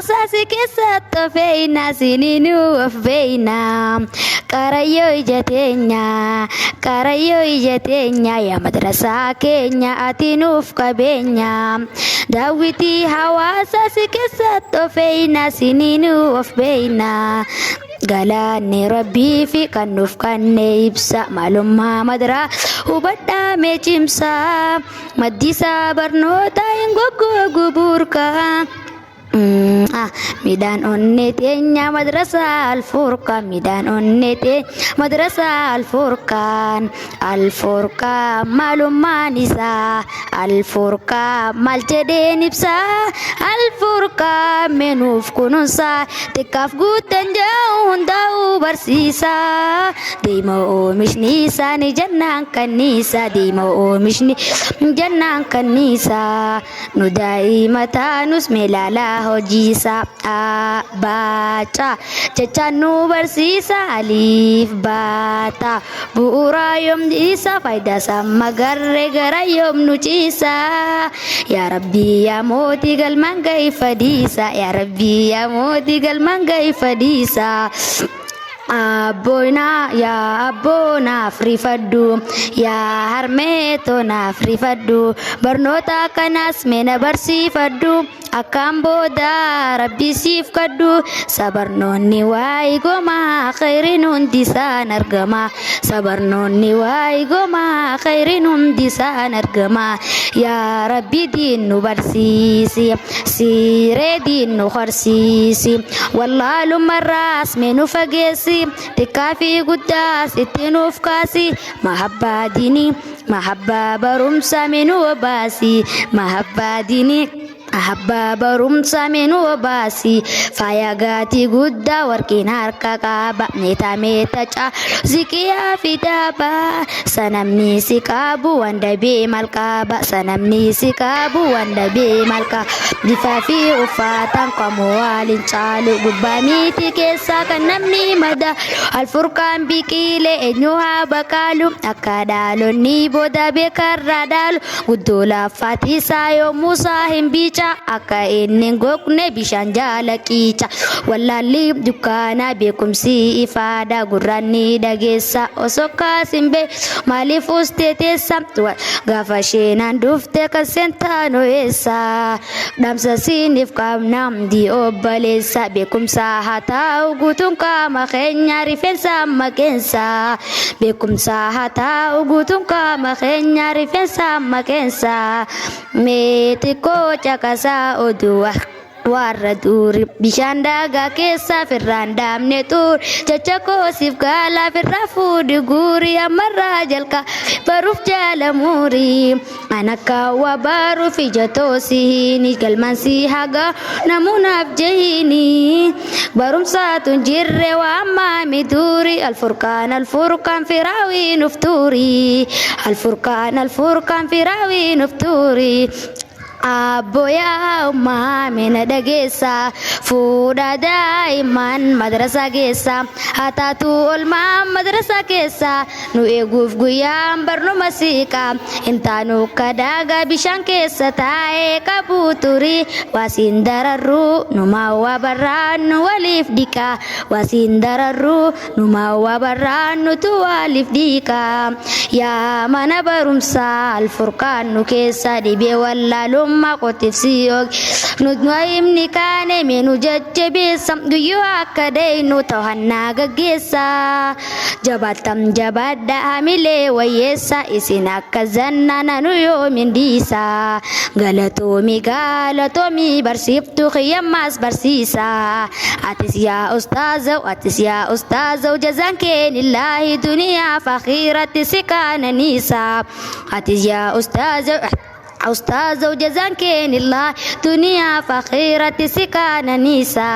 ساسي كسات فينا سنين وفينا كاريو جتينا كاريو جتينا يا مدرسة كينيا أتنوف كبينيا داويتي هوا ساسي كسات فينا سنين وفينا قالاني ربي في كنوف كان يبسا معلومها مدرا وبدا ميجمسا مديسا برنوتا ينقوقو قبوركا ميدان أنتي مدرسة الفرقان ميدان أنتي مدرسة الفرقان الفرقان معلومة نساء الفرقان مالجدين بسا الفرقان منوف كنوسا تكاف قوتن جاون داو برسيسا ديمو مش نيسا نجنان كنيسا ديمو مش جنان كنيسا نداي متى نسمي لالا hojisa baca cecanu bersisa alif bata buura yom disa faida sama garre gara yom nucisa ya rabbi ya moti gal mangai fadisa ya rabbi ya moti gal mangai fadisa Aboina ya abona free faddu ya harmeto na free faddu barnota kanas mena barsi faddu akambo da rabbi sif kaddu sabarnonni wai goma khairinun disan argama sabarnonni wai goma khairinun disan argama ya rabbi dinu barsisi sire dinu kharsisi wallahi maras menu fagesi تكافي قداس اتنوف كاسي محبة ديني محبة برمسا من وباسي محبة ديني أحباب رمسا من وباسي فايقاتي قدا وركين هركا كابا ميتا ميتا جا زكيا في دابا سنمني سكابو واندبي مالكابا سنمني سكابو واندبي مالكا دفافي وفاتان قموالين شالو قبا ميتي كيسا كنمني مدى الفرقان بكيلي إنيوها بكالو أكادالو نيبو دا بكرادالو قدولا فاتي سايو موساهم بيچا akka inni gokne bishaan jala qiica wallahi dukkaana beekumsi ifaada gurranni dhageessa osoo kaasimbe maaliif usteetessa gaafa sheenaan dufte kan sentaano eessa dhamsa siiniif qaamnam di obbaleessa beekumsa haa ta'u guutuun qaama keenya rifeensa makeensa beekumsa haa ta'u guutuun qaama keenya rifeensa makeensa meeti koocha kasa odua warra duri bishaan dagaa keessa firraan daamne tuur jecha koosiif gaala firra fuudhi guuri ammarraa jalka baruuf jaalamuuri anakka waa baruuf ija toosiini galmansi haga namuunaaf jehini barumsaatun jirre waa ammaami duuri alfurqaan firaawiin uftuuri alfurqaan firaawiin uftuuri Aboya umamena dagesa fuda daiman madrasa gesa hatatu ulma madrasa gesa nu eguf guyam barno masika intanu kadaga bishan kesa tae kabuturi wasindararu numawa baranu walif dika wasindararu numawa baranu tu walif dika ya mana barumsa alfurqan nu kesa dibe wallalum ma qotifsiyog nudwaim nikane menu jajjabe sam guyu akadai no tahanna gagesa jabatam jabada amile wayesa isina kazanna nanu yomin disa galato mi barsiftu khiyammas barsisa atis ya ustaz jazanke lillahi dunya fakhirati sikana nisa atis ya ustaz jazanke lillahi dunya fakhirati sikana nisa